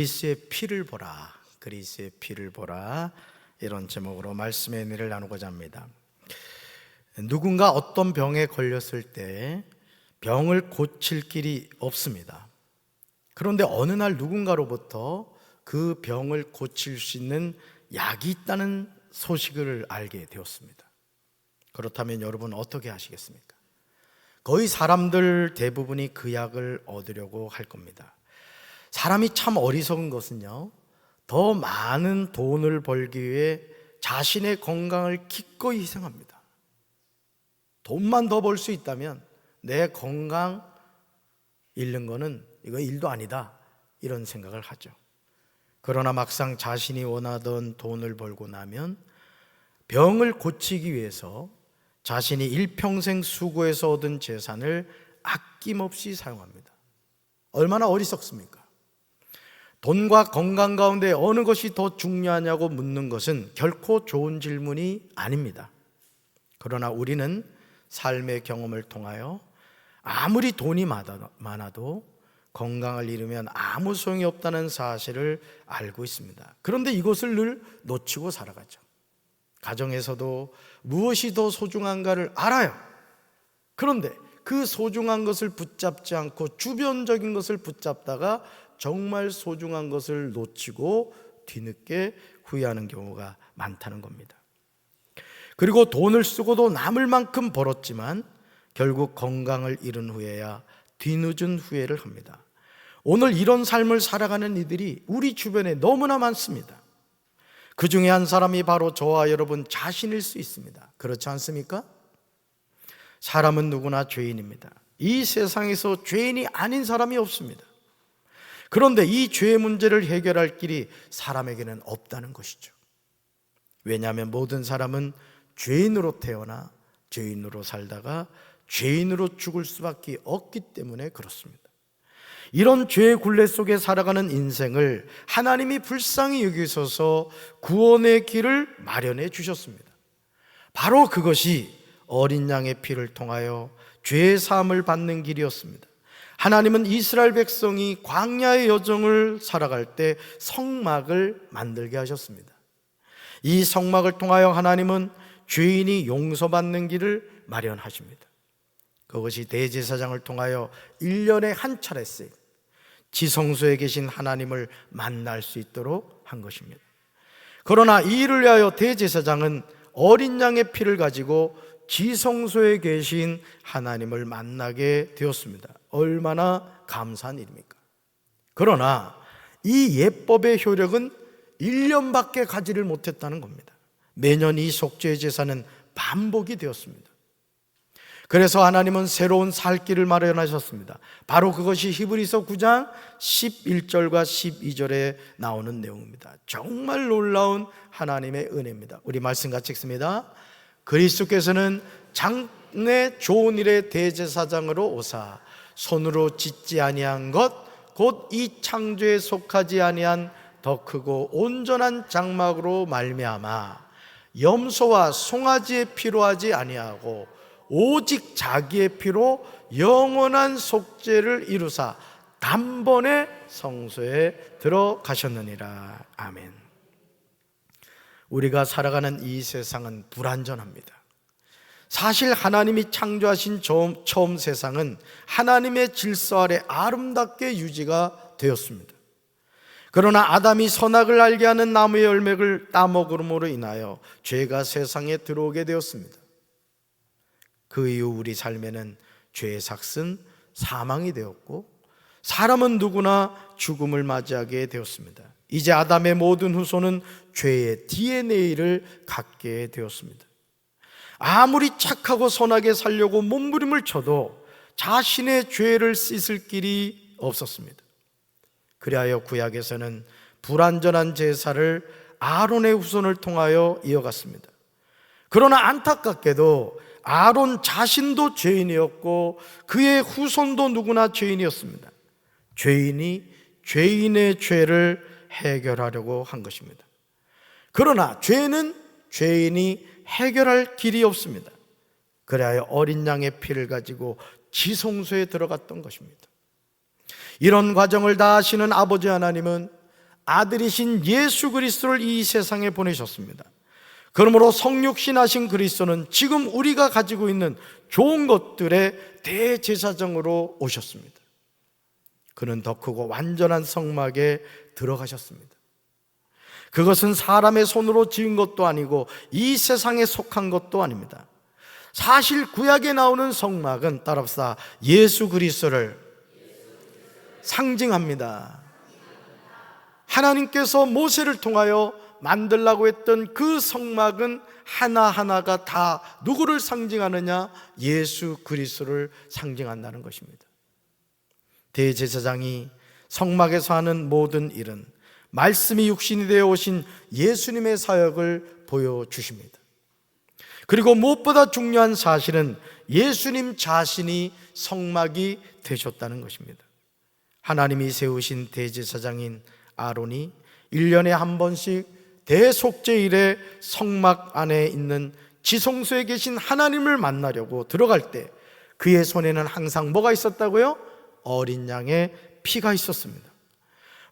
그리스의 피를 보라, 그리스의 피를 보라, 이런 제목으로 말씀의 의미를 나누고자 합니다. 누군가 어떤 병에 걸렸을 때 병을 고칠 길이 없습니다. 그런데 어느 날 누군가로부터 그 병을 고칠 수 있는 약이 있다는 소식을 알게 되었습니다. 그렇다면 여러분 어떻게 하시겠습니까? 거의 사람들 대부분이 그 약을 얻으려고 할 겁니다. 사람이 참 어리석은 것은요, 더 많은 돈을 벌기 위해 자신의 건강을 기꺼이 희생합니다. 돈만 더 벌 수 있다면 내 건강 잃는 거는 이거 일도 아니다, 이런 생각을 하죠. 그러나 막상 자신이 원하던 돈을 벌고 나면 병을 고치기 위해서 자신이 일평생 수고해서 얻은 재산을 아낌없이 사용합니다. 얼마나 어리석습니까? 돈과 건강 가운데 어느 것이 더 중요하냐고 묻는 것은 결코 좋은 질문이 아닙니다. 그러나 우리는 삶의 경험을 통하여 아무리 돈이 많아도 건강을 잃으면 아무 소용이 없다는 사실을 알고 있습니다. 그런데 이것을 늘 놓치고 살아가죠. 가정에서도 무엇이 더 소중한가를 알아요. 그런데 그 소중한 것을 붙잡지 않고 주변적인 것을 붙잡다가 정말 소중한 것을 놓치고 뒤늦게 후회하는 경우가 많다는 겁니다. 그리고 돈을 쓰고도 남을 만큼 벌었지만 결국 건강을 잃은 후에야 뒤늦은 후회를 합니다. 오늘 이런 삶을 살아가는 이들이 우리 주변에 너무나 많습니다. 그 중에 한 사람이 바로 저와 여러분 자신일 수 있습니다. 그렇지 않습니까? 사람은 누구나 죄인입니다. 이 세상에서 죄인이 아닌 사람이 없습니다. 그런데 이 죄의 문제를 해결할 길이 사람에게는 없다는 것이죠. 왜냐하면 모든 사람은 죄인으로 태어나 죄인으로 살다가 죄인으로 죽을 수밖에 없기 때문에 그렇습니다. 이런 죄의 굴레 속에 살아가는 인생을 하나님이 불쌍히 여기셔서 구원의 길을 마련해 주셨습니다. 바로 그것이 어린 양의 피를 통하여 죄의 사함을 받는 길이었습니다. 하나님은 이스라엘 백성이 광야의 여정을 살아갈 때 성막을 만들게 하셨습니다. 이 성막을 통하여 하나님은 죄인이 용서받는 길을 마련하십니다. 그것이 대제사장을 통하여 1년에 한 차례씩 지성소에 계신 하나님을 만날 수 있도록 한 것입니다. 그러나 이 일을 위하여 대제사장은 어린 양의 피를 가지고 지성소에 계신 하나님을 만나게 되었습니다. 얼마나 감사한 일입니까? 그러나 이 예법의 효력은 1년밖에 가지를 못했다는 겁니다. 매년 이 속죄의 제사는 반복이 되었습니다. 그래서 하나님은 새로운 살 길을 마련하셨습니다. 바로 그것이 히브리서 9장 11절과 12절에 나오는 내용입니다. 정말 놀라운 하나님의 은혜입니다. 우리 말씀 같이 읽습니다. 그리스도께서는 장래 좋은 일의 대제사장으로 오사 손으로 짓지 아니한 것 곧 이 창조에 속하지 아니한 더 크고 온전한 장막으로 말미암아 염소와 송아지의 피로 하지 아니하고 오직 자기의 피로 영원한 속죄를 이루사 단번에 성소에 들어가셨느니라. 아멘. 우리가 살아가는 이 세상은 불완전합니다. 사실 하나님이 창조하신 처음 세상은 하나님의 질서 아래 아름답게 유지가 되었습니다. 그러나 아담이 선악을 알게 하는 나무의 열매를 따먹음으로 인하여 죄가 세상에 들어오게 되었습니다. 그 이후 우리 삶에는 죄의 삭은 사망이 되었고 사람은 누구나 죽음을 맞이하게 되었습니다. 이제 아담의 모든 후손은 죄의 DNA를 갖게 되었습니다. 아무리 착하고 선하게 살려고 몸부림을 쳐도 자신의 죄를 씻을 길이 없었습니다. 그리하여 구약에서는 불완전한 제사를 아론의 후손을 통하여 이어갔습니다. 그러나 안타깝게도 아론 자신도 죄인이었고 그의 후손도 누구나 죄인이었습니다. 죄인이 죄인의 죄를 해결하려고 한 것입니다. 그러나 죄는 죄인이 해결할 길이 없습니다. 그래야 어린 양의 피를 가지고 지성소에 들어갔던 것입니다. 이런 과정을 다 아시는 아버지 하나님은 아들이신 예수 그리스도를 이 세상에 보내셨습니다. 그러므로 성육신하신 그리스도는 지금 우리가 가지고 있는 좋은 것들의 대제사장으로 오셨습니다. 그는 더 크고 완전한 성막에 들어가셨습니다. 그것은 사람의 손으로 지은 것도 아니고 이 세상에 속한 것도 아닙니다. 사실 구약에 나오는 성막은 따라서 예수 그리스도를 상징합니다. 하나님께서 모세를 통하여 만들라고 했던 그 성막은 하나하나가 다 누구를 상징하느냐? 예수 그리스도를 상징한다는 것입니다. 대제사장이 성막에서 하는 모든 일은 말씀이 육신이 되어 오신 예수님의 사역을 보여주십니다. 그리고 무엇보다 중요한 사실은 예수님 자신이 성막이 되셨다는 것입니다. 하나님이 세우신 대제사장인 아론이 1년에 한 번씩 대속죄일에 성막 안에 있는 지성소에 계신 하나님을 만나려고 들어갈 때 그의 손에는 항상 뭐가 있었다고요? 어린 양의 피가 있었습니다.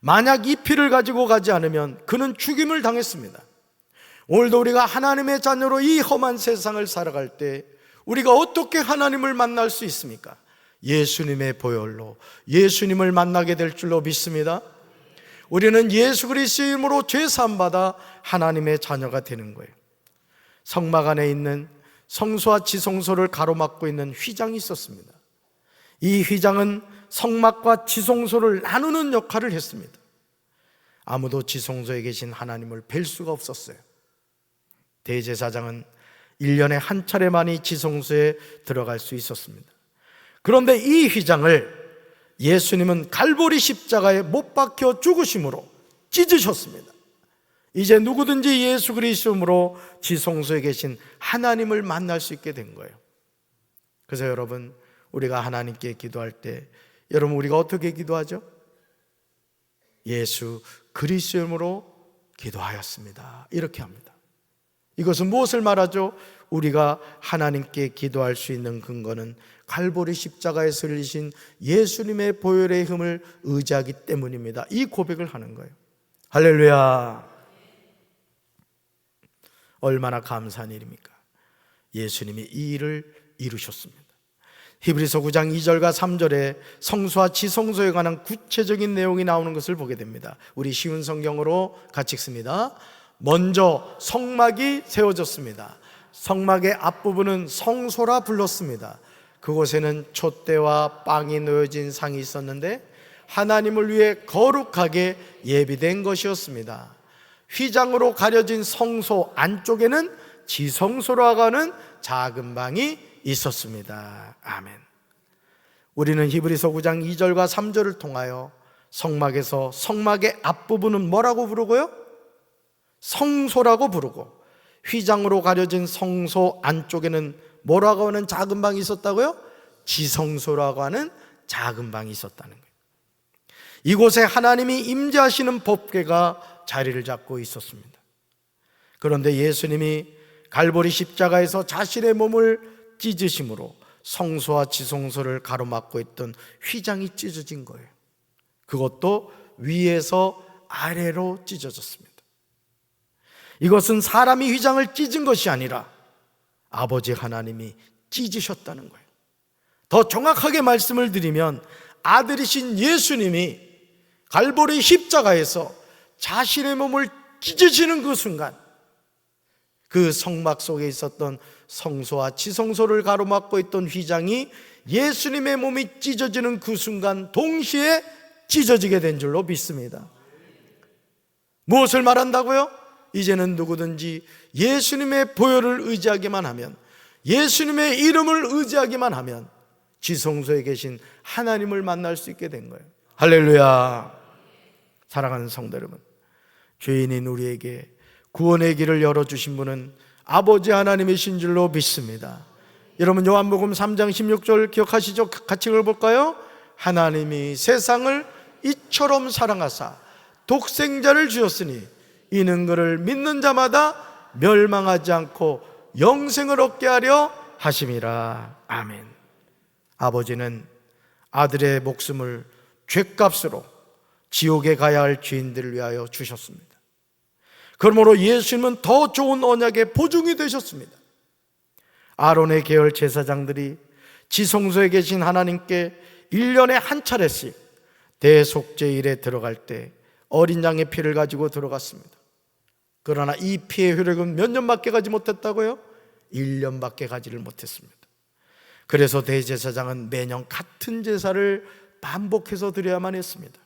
만약 이 피를 가지고 가지 않으면 그는 죽임을 당했습니다. 오늘도 우리가 하나님의 자녀로 이 험한 세상을 살아갈 때 우리가 어떻게 하나님을 만날 수 있습니까? 예수님의 보혈로 예수님을 만나게 될 줄로 믿습니다. 우리는 예수 그리스도의 이름으로 죄 사함 받아 하나님의 자녀가 되는 거예요. 성막 안에 있는 성소와 지성소를 가로막고 있는 휘장이 있었습니다. 이 휘장은 성막과 지성소를 나누는 역할을 했습니다. 아무도 지성소에 계신 하나님을 뵐 수가 없었어요. 대제사장은 1년에 한 차례만이 지성소에 들어갈 수 있었습니다. 그런데 이 휘장을 예수님은 갈보리 십자가에 못 박혀 죽으심으로 찢으셨습니다. 이제 누구든지 예수 그리스도로 지성소에 계신 하나님을 만날 수 있게 된 거예요. 그래서 여러분, 우리가 하나님께 기도할 때 여러분 우리가 어떻게 기도하죠? 예수 그리스도 이름으로 기도하였습니다, 이렇게 합니다. 이것은 무엇을 말하죠? 우리가 하나님께 기도할 수 있는 근거는 갈보리 십자가에서 흘리신 예수님의 보혈의 힘을 의지하기 때문입니다. 이 고백을 하는 거예요. 할렐루야. 얼마나 감사한 일입니까? 예수님이 이 일을 이루셨습니다. 히브리서 9장 2절과 3절에 성소와 지성소에 관한 구체적인 내용이 나오는 것을 보게 됩니다. 우리 쉬운 성경으로 같이 읽습니다. 먼저 성막이 세워졌습니다. 성막의 앞부분은 성소라 불렀습니다. 그곳에는 촛대와 빵이 놓여진 상이 있었는데 하나님을 위해 거룩하게 예비된 것이었습니다. 휘장으로 가려진 성소 안쪽에는 지성소라고 하는 작은 방이 있었습니다. 아멘. 우리는 히브리서 9장 2절과 3절을 통하여 성막에서 성막의 앞부분은 뭐라고 부르고요? 성소라고 부르고, 휘장으로 가려진 성소 안쪽에는 뭐라고 하는 작은 방이 있었다고요? 지성소라고 하는 작은 방이 있었다는 거예요. 이곳에 하나님이 임재하시는 법궤가 자리를 잡고 있었습니다. 그런데 예수님이 갈보리 십자가에서 자신의 몸을 찢으심으로 성소와 지성소를 가로막고 있던 휘장이 찢어진 거예요. 그것도 위에서 아래로 찢어졌습니다. 이것은 사람이 휘장을 찢은 것이 아니라 아버지 하나님이 찢으셨다는 거예요. 더 정확하게 말씀을 드리면 아들이신 예수님이 갈보리 십자가에서 자신의 몸을 찢으시는 그 순간, 그 성막 속에 있었던 성소와 지성소를 가로막고 있던 휘장이 예수님의 몸이 찢어지는 그 순간 동시에 찢어지게 된 줄로 믿습니다. 무엇을 말한다고요? 이제는 누구든지 예수님의 보혈을 의지하기만 하면, 예수님의 이름을 의지하기만 하면 지성소에 계신 하나님을 만날 수 있게 된 거예요. 할렐루야. 사랑하는 성도 여러분, 죄인인 우리에게 구원의 길을 열어주신 분은 아버지 하나님이신 줄로 믿습니다. 여러분, 요한복음 3장 16절 기억하시죠? 같이 읽어볼까요? 하나님이 세상을 이처럼 사랑하사 독생자를 주셨으니 이는 그를 믿는 자마다 멸망하지 않고 영생을 얻게 하려 하심이라. 아멘. 아버지는 아들의 목숨을 죗값으로 지옥에 가야 할 죄인들을 위하여 주셨습니다. 그러므로 예수님은 더 좋은 언약의 보증이 되셨습니다. 아론의 계열 제사장들이 지성소에 계신 하나님께 1년에 한 차례씩 대속죄일에 들어갈 때 어린 양의 피를 가지고 들어갔습니다. 그러나 이 피의 효력은 몇 년밖에 가지 못했다고요? 1년밖에 가지를 못했습니다. 그래서 대제사장은 매년 같은 제사를 반복해서 드려야만 했습니다.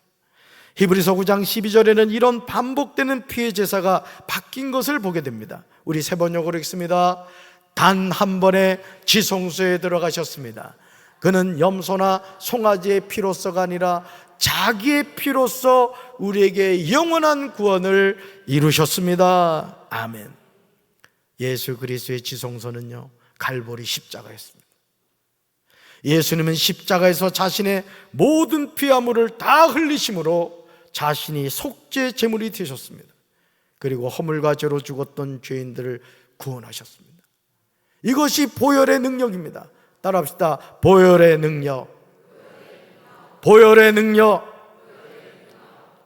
히브리서 9장 12절에는 이런 반복되는 피의 제사가 바뀐 것을 보게 됩니다. 우리 세 번역으로 읽습니다. 단 한 번에 지성소에 들어가셨습니다. 그는 염소나 송아지의 피로서가 아니라 자기의 피로서 우리에게 영원한 구원을 이루셨습니다. 아멘. 예수 그리스도의 지성소는요, 갈보리 십자가였습니다. 예수님은 십자가에서 자신의 모든 피화물을 다 흘리심으로 자신이 속죄 제물이 되셨습니다. 그리고 허물과 죄로 죽었던 죄인들을 구원하셨습니다. 이것이 보혈의 능력입니다. 따라합시다. 보혈의 능력. 보혈의 능력.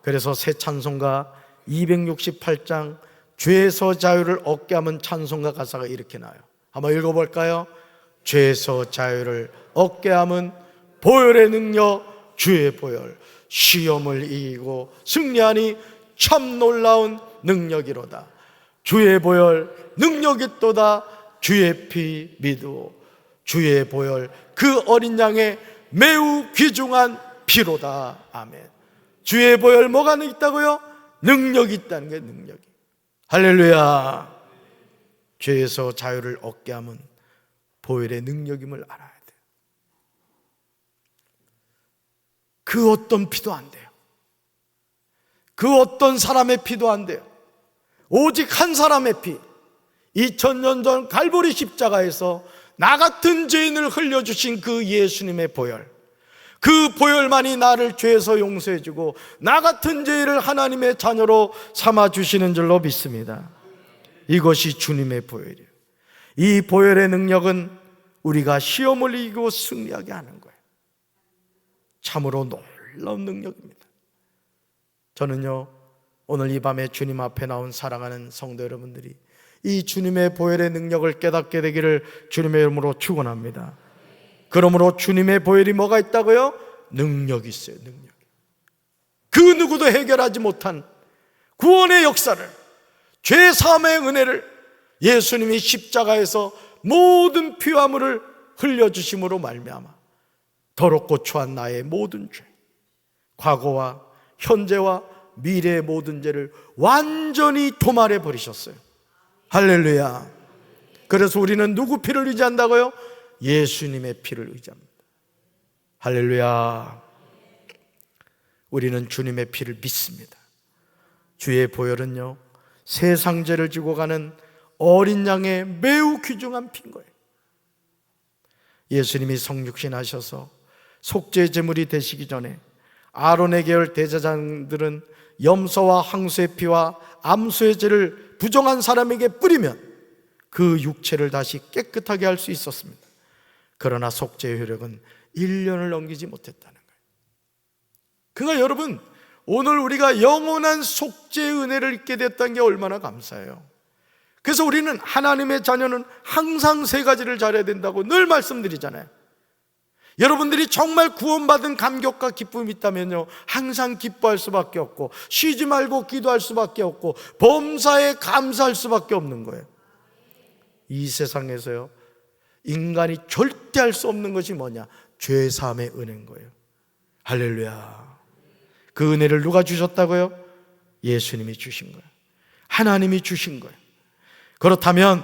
그래서 새 찬송가 268장 죄에서 자유를 얻게 하면 찬송가 가사가 이렇게 나와요. 한번 읽어볼까요? 죄에서 자유를 얻게 하면 보혈의 능력, 주의 보혈, 시험을 이기고 승리하니 참 놀라운 능력이로다. 주의 보혈 능력이 또다. 주의 피 믿으오. 주의 보혈 그 어린 양의 매우 귀중한 피로다. 아멘. 주의 보혈 뭐가 있다고요? 능력이 있다는 게 능력이. 할렐루야. 죄에서 자유를 얻게 하면 보혈의 능력임을 알아야 돼요. 그 어떤 피도 안 돼요. 그 어떤 사람의 피도 안 돼요. 오직 한 사람의 피, 2000년 전 갈보리 십자가에서 나 같은 죄인을 흘려주신 그 예수님의 보혈, 그 보혈만이 나를 죄에서 용서해주고 나 같은 죄인을 하나님의 자녀로 삼아주시는 줄로 믿습니다. 이것이 주님의 보혈이에요. 이 보혈의 능력은 우리가 시험을 이기고 승리하게 하는 거예요. 참으로 놀라운 능력입니다. 저는요, 오늘 이 밤에 주님 앞에 나온 사랑하는 성도 여러분들이 이 주님의 보혈의 능력을 깨닫게 되기를 주님의 이름으로 축원합니다. 그러므로 주님의 보혈이 뭐가 있다고요? 능력이 있어요. 능력. 그 누구도 해결하지 못한 구원의 역사를, 죄 사함의 은혜를 예수님이 십자가에서 모든 피화물을 흘려주심으로 말미암아 더럽고 추한 나의 모든 죄, 과거와 현재와 미래의 모든 죄를 완전히 도말해 버리셨어요. 할렐루야. 그래서 우리는 누구 피를 의지한다고요? 예수님의 피를 의지합니다. 할렐루야. 우리는 주님의 피를 믿습니다. 주의 보혈은요, 세상 죄를 지고 가는 어린 양의 매우 귀중한 피인 거예요. 예수님이 성육신 하셔서 속죄 제물이 되시기 전에 아론의 계열 대제사장들은 염소와 항소의 피와 암소의 죄를 부정한 사람에게 뿌리면 그 육체를 다시 깨끗하게 할 수 있었습니다. 그러나 속죄의 효력은 1년을 넘기지 못했다는 거예요. 그러니까 여러분, 오늘 우리가 영원한 속죄의 은혜를 입게 됐다는 게 얼마나 감사해요. 그래서 우리는 하나님의 자녀는 항상 세 가지를 잘해야 된다고 늘 말씀드리잖아요. 여러분들이 정말 구원받은 감격과 기쁨이 있다면요, 항상 기뻐할 수밖에 없고 쉬지 말고 기도할 수밖에 없고 범사에 감사할 수밖에 없는 거예요. 이 세상에서요, 인간이 절대 할 수 없는 것이 뭐냐? 죄 사함의 은혜인 거예요. 할렐루야. 그 은혜를 누가 주셨다고요? 예수님이 주신 거예요. 하나님이 주신 거예요. 그렇다면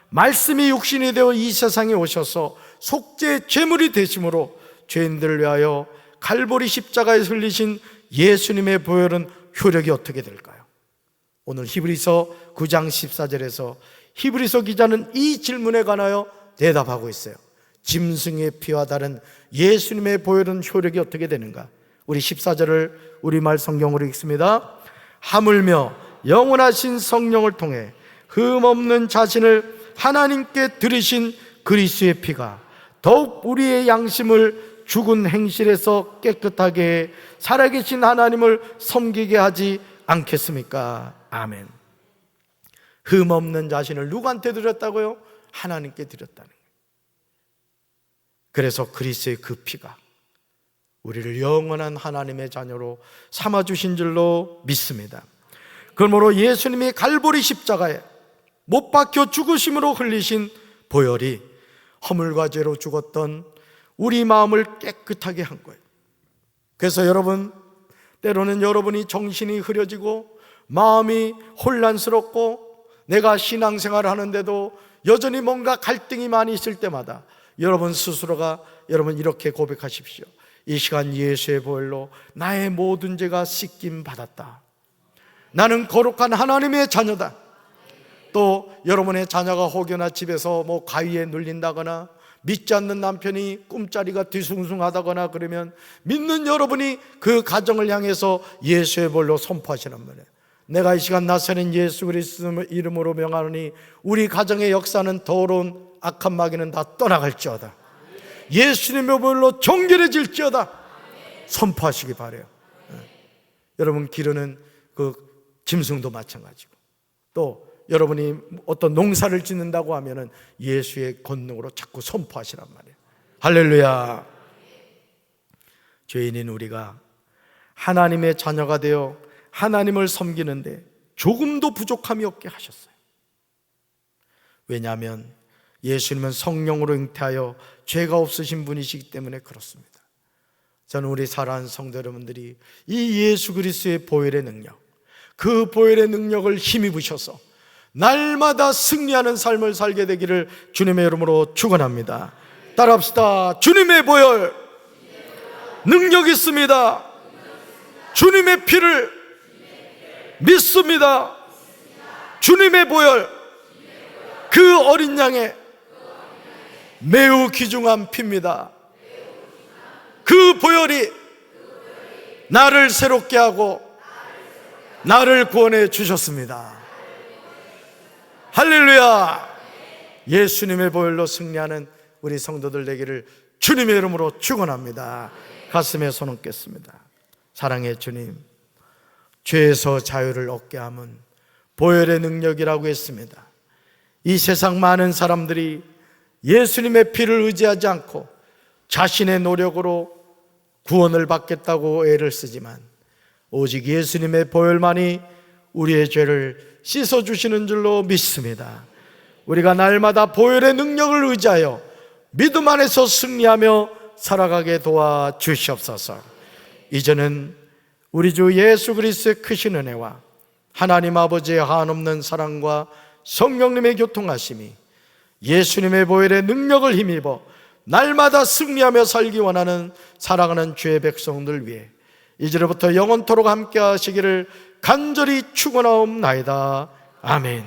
말씀이 육신이 되어 이 세상에 오셔서 속죄 제물이 되심으로 죄인들을 위하여 갈보리 십자가에 흘리신 예수님의 보혈은 효력이 어떻게 될까요? 오늘 히브리서 9장 14절에서 히브리서 기자는 이 질문에 관하여 대답하고 있어요. 짐승의 피와 다른 예수님의 보혈은 효력이 어떻게 되는가? 우리 14절을 우리말 성경으로 읽습니다. 하물며 영원하신 성령을 통해 흠없는 자신을 하나님께 드리신 그리스도의 피가 더욱 우리의 양심을 죽은 행실에서 깨끗하게 살아계신 하나님을 섬기게 하지 않겠습니까? 아멘. 흠없는 자신을 누구한테 드렸다고요? 하나님께 드렸다는 거예요. 그래서 그리스도의 그 피가 우리를 영원한 하나님의 자녀로 삼아주신 줄로 믿습니다. 그러므로 예수님이 갈보리 십자가에 못 박혀 죽으심으로 흘리신 보혈이 허물과 죄로 죽었던 우리 마음을 깨끗하게 한 거예요. 그래서 여러분, 때로는 여러분이 정신이 흐려지고 마음이 혼란스럽고 내가 신앙생활을 하는데도 여전히 뭔가 갈등이 많이 있을 때마다 여러분 스스로가 여러분 이렇게 고백하십시오. 이 시간 예수의 보혈로 나의 모든 죄가 씻김 받았다. 나는 거룩한 하나님의 자녀다. 또 여러분의 자녀가 혹여나 집에서 가위에 눌린다거나 믿지 않는 남편이 꿈자리가 뒤숭숭하다거나 그러면 믿는 여러분이 그 가정을 향해서 예수의 보혈로 선포하시는 말이에요. 내가 이 시간 나사렛 예수 그리스도 이름으로 명하노니 우리 가정의 역사는 더러운 악한 마귀는 다 떠나갈지어다. 예수님의 보혈로 정결해질지어다. 선포하시기 바라요. 여러분 기르는 그 짐승도 마찬가지고, 또 여러분이 어떤 농사를 짓는다고 하면은 예수의 권능으로 자꾸 선포하시란 말이에요. 할렐루야. 죄인인 우리가 하나님의 자녀가 되어 하나님을 섬기는데 조금도 부족함이 없게 하셨어요. 왜냐하면 예수님은 성령으로 잉태하여 죄가 없으신 분이시기 때문에 그렇습니다. 저는 우리 사랑하는 성도 여러분들이 이 예수 그리스도의 보혈의 능력, 그 보혈의 능력을 힘입으셔서 날마다 승리하는 삶을 살게 되기를 주님의 이름으로 축원합니다. 따라합시다. 주님의 보혈 능력 있습니다. 주님의 피를 믿습니다. 주님의 보혈, 그 어린 양의 매우 귀중한 피입니다. 그 보혈이 나를 새롭게 하고 나를 구원해 주셨습니다. 할렐루야. 예수님의 보혈로 승리하는 우리 성도들 되기를 주님의 이름으로 축원합니다. 가슴에 손 얹겠습니다. 사랑의 주님, 죄에서 자유를 얻게 함은 보혈의 능력이라고 했습니다. 이 세상 많은 사람들이 예수님의 피를 의지하지 않고 자신의 노력으로 구원을 받겠다고 애를 쓰지만 오직 예수님의 보혈만이 우리의 죄를 씻어주시는 줄로 믿습니다. 우리가 날마다 보혈의 능력을 의지하여 믿음 안에서 승리하며 살아가게 도와주시옵소서. 이제는 우리 주 예수 그리스도의 크신 은혜와 하나님 아버지의 한없는 사랑과 성령님의 교통하심이 예수님의 보혈의 능력을 힘입어 날마다 승리하며 살기 원하는 사랑하는 주의 백성들 위해 이제부터 영원토록 함께 하시기를 간절히 축원하옵나이다. 아멘.